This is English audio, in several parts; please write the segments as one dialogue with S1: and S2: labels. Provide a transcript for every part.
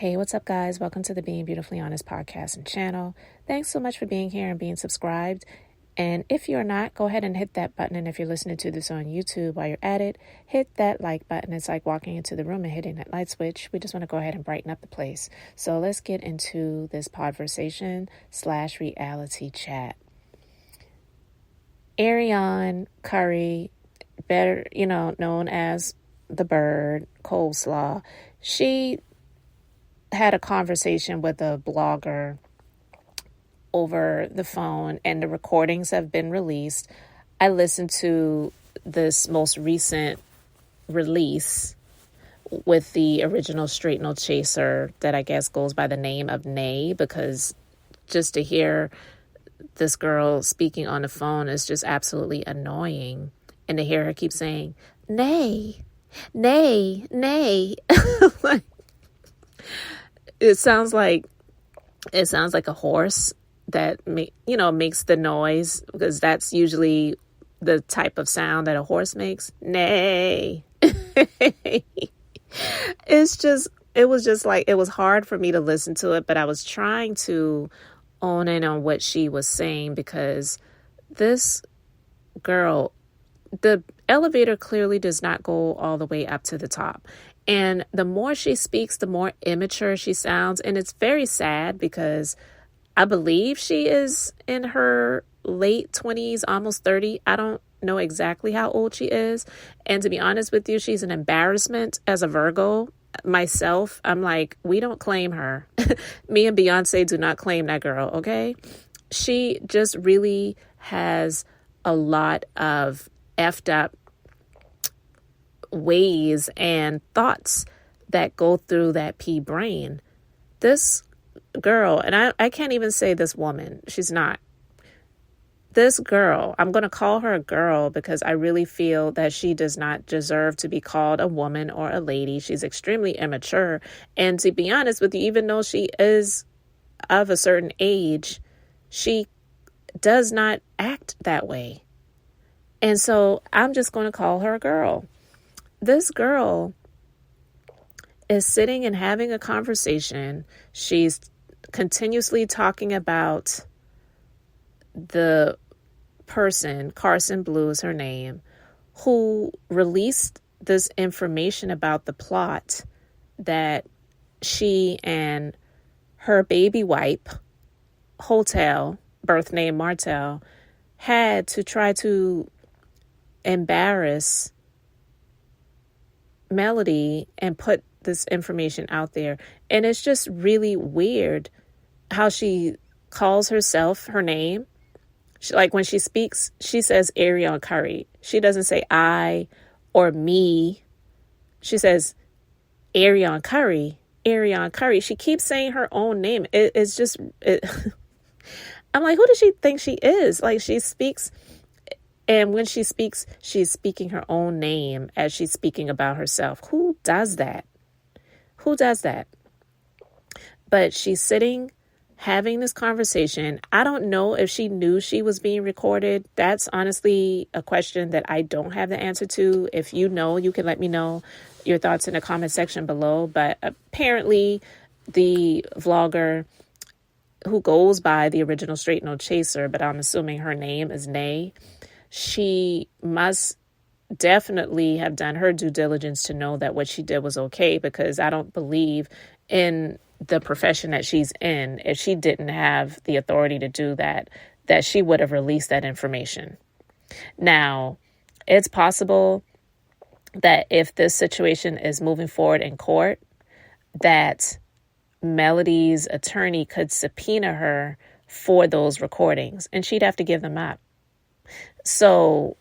S1: Hey, what's up, guys? Welcome to the Being Beautifully Honest podcast and channel. Thanks so much for being here and being subscribed. And if you're not, go ahead and hit that button. And if you're listening to this on YouTube while you're at it, hit that like button. It's like walking into the room and hitting that light switch. We just want to go ahead and brighten up the place. So let's get into this podversation/reality chat. Arionne Curry, better, known as the bird, coleslaw, she had a conversation with a blogger over the phone, and the recordings have been released. I listened to this most recent release with the original Straight No Chaser that I guess goes by the name of Nay, because just to hear this girl speaking on the phone is just absolutely annoying. And to hear her keep saying, Nay, Nay, Nay. Like, It sounds like a horse that makes the noise, because that's usually the type of sound that a horse makes. Neigh. It was hard for me to listen to it, but I was trying to own in on what she was saying, because this girl, the elevator clearly does not go all the way up to the top. And the more she speaks, the more immature she sounds. And it's very sad, because I believe she is in her late 20s, almost 30. I don't know exactly how old she is. And to be honest with you, she's an embarrassment as a Virgo. Myself, I'm like, we don't claim her. Me and Beyonce do not claim that girl, okay? She just really has a lot of effed up ways and thoughts that go through that pea brain. This girl, and I can't even say this woman, she's not. This girl, I'm going to call her a girl, because I really feel that she does not deserve to be called a woman or a lady. She's extremely immature. And to be honest with you, even though she is of a certain age, she does not act that way. And so I'm just going to call her a girl. This girl is sitting and having a conversation. She's continuously talking about the person, Carson Blue is her name, who released this information about the plot that she and her baby wipe, Hotel, birth name Martell, had to try to embarrass Melody and put this information out there. And it's just really weird how she calls herself her name. Like when she speaks, she says Arionne Curry. She doesn't say I or me. She says Arionne Curry, Arionne Curry. She keeps saying her own name. It's just, I'm like, who does she think she is? Like, she speaks, and when she speaks, she's speaking her own name as she's speaking about herself. Who does that? Who does that? But she's sitting, having this conversation. I don't know if she knew she was being recorded. That's honestly a question that I don't have the answer to. If you know, you can let me know your thoughts in the comment section below. But apparently the vlogger, who goes by the original Straight No Chaser, but I'm assuming her name is Nay, she must definitely have done her due diligence to know that what she did was okay, because I don't believe in the profession that she's in, if she didn't have the authority to do that she would have released that information. Now, it's possible that if this situation is moving forward in court, that Melody's attorney could subpoena her for those recordings, and she'd have to give them up. So,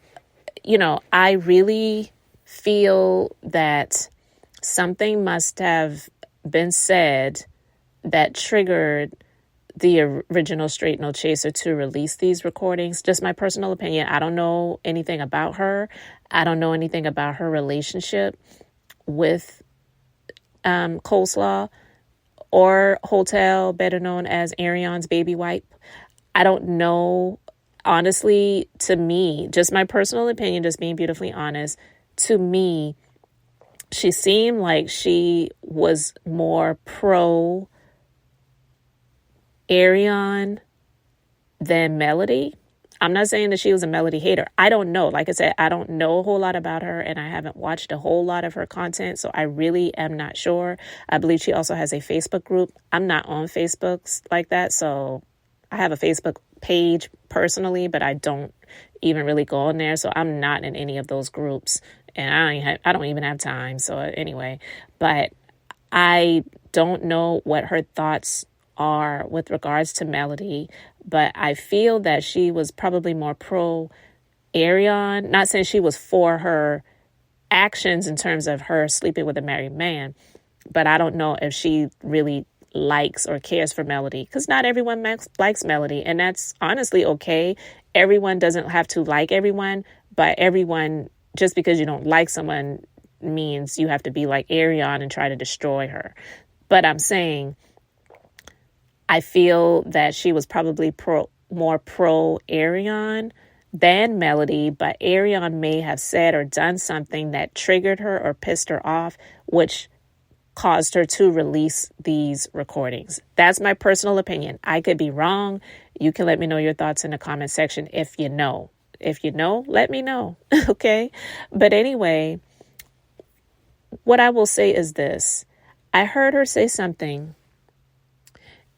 S1: I really feel that something must have been said that triggered the original Straight No Chaser to release these recordings. Just my personal opinion. I don't know anything about her. I don't know anything about her relationship with Coleslaw or Hotel, better known as Arionne's baby wipe. I don't know. Honestly, to me, just my personal opinion, just being beautifully honest, to me, she seemed like she was more pro Arionne than Melody. I'm not saying that she was a Melody hater. I don't know. Like I said, I don't know a whole lot about her, and I haven't watched a whole lot of her content, so I really am not sure. I believe she also has a Facebook group. I'm not on Facebook like that, so I have a Facebook page personally, but I don't even really go on there, so I'm not in any of those groups, and I don't even have time. So anyway, but I don't know what her thoughts are with regards to Melody, but I feel that she was probably more pro Arionne. Not saying she was for her actions in terms of her sleeping with a married man, but I don't know if she really likes or cares for Melody, because not everyone likes Melody, and that's honestly okay. Everyone doesn't have to like everyone, but everyone, just because you don't like someone means you have to be like Arionne and try to destroy her. But I'm saying I feel that she was probably more pro Arionne than Melody, but Arionne may have said or done something that triggered her or pissed her off, which caused her to release these recordings. That's my personal opinion. I could be wrong. You can let me know your thoughts in the comment section if you know. If you know, let me know. Okay? But anyway, what I will say is this. I heard her say something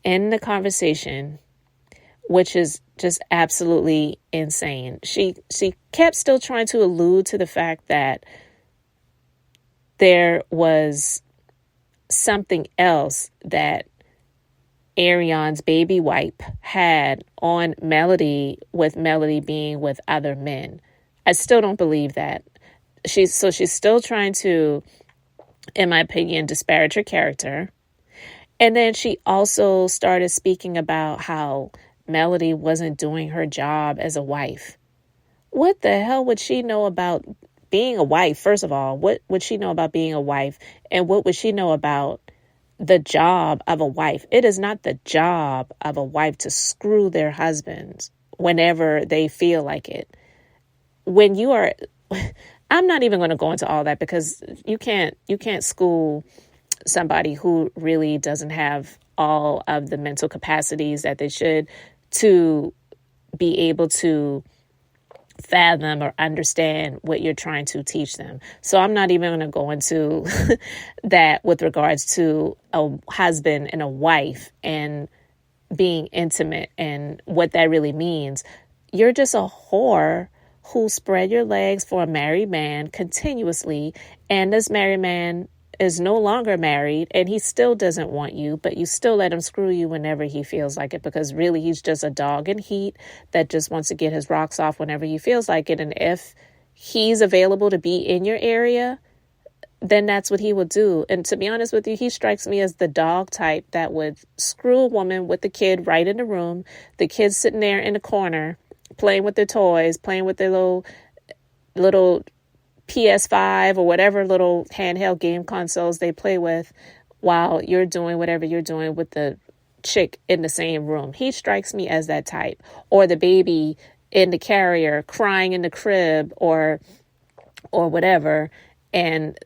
S1: in the conversation, which is just absolutely insane. She kept still trying to allude to the fact that there was something else that Arionne's baby wipe had on Melody, with Melody being with other men. I still don't believe that. She's still trying to, in my opinion, disparage her character. And then she also started speaking about how Melody wasn't doing her job as a wife. What the hell would she know about being a wife? First of all, what would she know about being a wife? And what would she know about the job of a wife? It is not the job of a wife to screw their husbands whenever they feel like it. When you are, I'm not even going to go into all that, because you can't school somebody who really doesn't have all of the mental capacities that they should to be able to fathom or understand what you're trying to teach them. So I'm not even going to go into that with regards to a husband and a wife and being intimate and what that really means. You're just a whore who spread your legs for a married man continuously, and this married man is no longer married and he still doesn't want you, but you still let him screw you whenever he feels like it, because really he's just a dog in heat that just wants to get his rocks off whenever he feels like it. And if he's available to be in your area, then that's what he would do. And to be honest with you, he strikes me as the dog type that would screw a woman with the kid right in the room, the kid's sitting there in the corner playing with their toys, playing with their little PS5 or whatever little handheld game consoles they play with, while you're doing whatever you're doing with the chick in the same room. He strikes me as that type. Or the baby in the carrier crying in the crib or whatever, and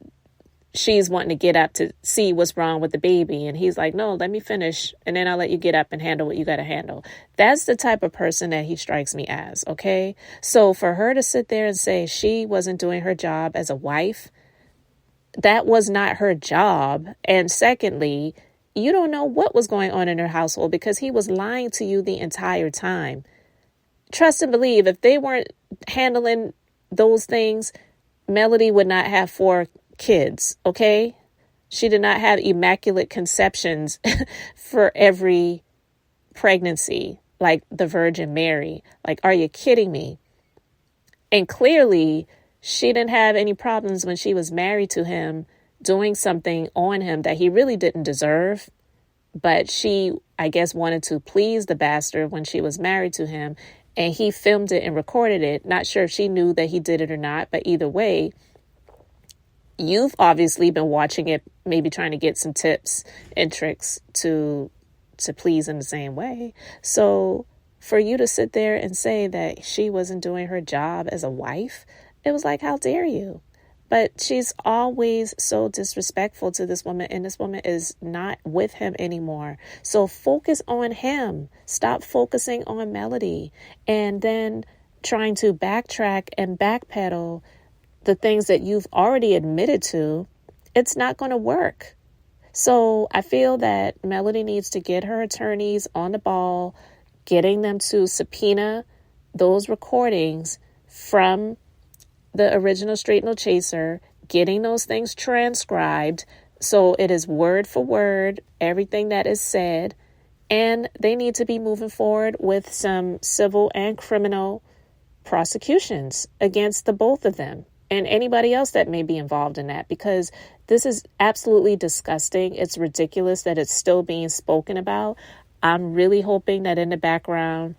S1: she's wanting to get up to see what's wrong with the baby, and he's like, no, let me finish, and then I'll let you get up and handle what you got to handle. That's the type of person that he strikes me as, okay? So for her to sit there and say she wasn't doing her job as a wife, that was not her job. And secondly, you don't know what was going on in her household, because he was lying to you the entire time. Trust and believe, if they weren't handling those things, Melody would not have 4 kids, okay? She did not have immaculate conceptions for every pregnancy like the Virgin Mary. Like, are you kidding me? And clearly she didn't have any problems when she was married to him doing something on him that he really didn't deserve. But she, I guess, wanted to please the bastard when she was married to him, and he filmed it and recorded it. Not sure if she knew that he did it or not, but either way, you've obviously been watching it, maybe trying to get some tips and tricks to please in the same way. So for you to sit there and say that she wasn't doing her job as a wife, it was like, how dare you? But she's always so disrespectful to this woman, and this woman is not with him anymore. So focus on him. Stop focusing on Melody, and then trying to backtrack and backpedal the things that you've already admitted to. It's not going to work. So I feel that Melody needs to get her attorneys on the ball, getting them to subpoena those recordings from the original Straight No Chaser, getting those things transcribed so it is word for word, everything that is said, and they need to be moving forward with some civil and criminal prosecutions against the both of them and anybody else that may be involved in that, because this is absolutely disgusting. It's ridiculous that it's still being spoken about. I'm really hoping that in the background,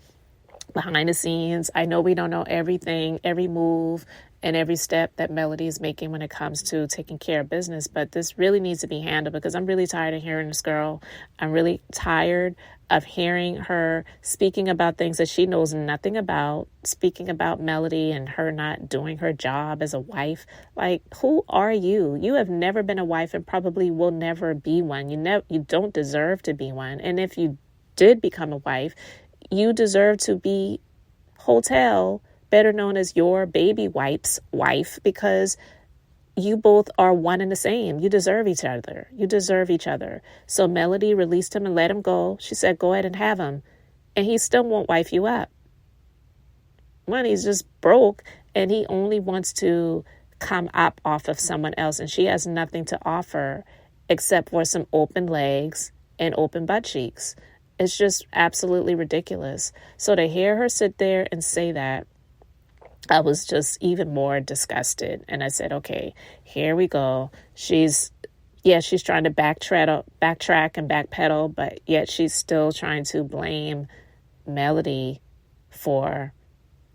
S1: behind the scenes, I know we don't know everything, every move, and every step that Melody is making when it comes to taking care of business. But this really needs to be handled, because I'm really tired of hearing this girl. I'm really tired of hearing her speaking about things that she knows nothing about, speaking about Melody and her not doing her job as a wife. Like, who are you? You have never been a wife and probably will never be one. You don't deserve to be one. And if you did become a wife, you deserve to be Hotel, better known as your baby wife's wife, because you both are one and the same. You deserve each other. You deserve each other. So Melody released him and let him go. She said, go ahead and have him. And he still won't wife you up. When he's just broke and he only wants to come up off of someone else. And she has nothing to offer except for some open legs and open butt cheeks. It's just absolutely ridiculous. So to hear her sit there and say that, I was just even more disgusted. And I said, okay, here we go. She's trying to backtrack and backpedal, but yet she's still trying to blame Melody for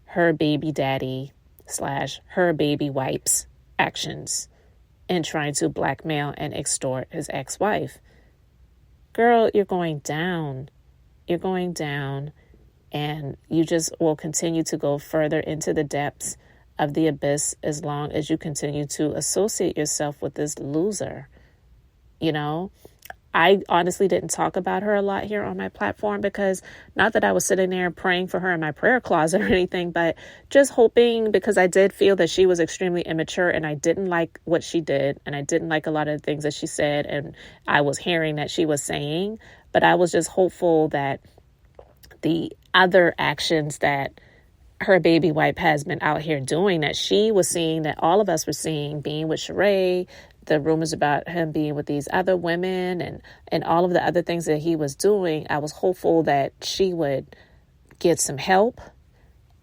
S1: her baby daddy / her baby wife's actions and trying to blackmail and extort his ex-wife. Girl, you're going down. You're going down. And you just will continue to go further into the depths of the abyss as long as you continue to associate yourself with this loser. You know, I honestly didn't talk about her a lot here on my platform, because not that I was sitting there praying for her in my prayer closet or anything, but just hoping, because I did feel that she was extremely immature and I didn't like what she did. And I didn't like a lot of the things that she said and I was hearing that she was saying. But I was just hopeful that the other actions that her baby wife has been out here doing, that she was seeing, that all of us were seeing, being with Sheree, the rumors about him being with these other women and all of the other things that he was doing, I was hopeful that she would get some help,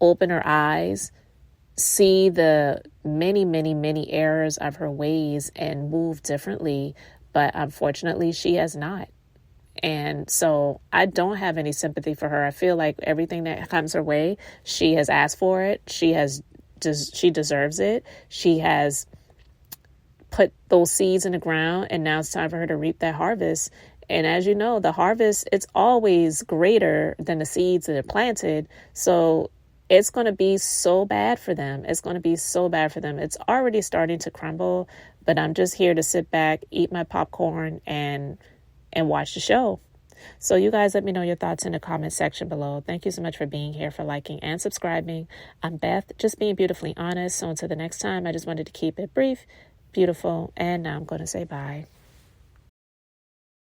S1: open her eyes, see the many, many, many errors of her ways and move differently. But unfortunately, she has not. And so I don't have any sympathy for her. I feel like everything that comes her way, she has asked for it. She deserves it. She has put those seeds in the ground, and now it's time for her to reap that harvest. And as you know, the harvest, it's always greater than the seeds that are planted. So it's going to be so bad for them. It's going to be so bad for them. It's already starting to crumble, but I'm just here to sit back, eat my popcorn, and watch the show. So you guys let me know your thoughts in the comment section below. Thank you so much for being here, for liking and subscribing. I'm Beth, just being beautifully honest. So until the next time, I just wanted to keep it brief, beautiful, and now I'm going to say bye.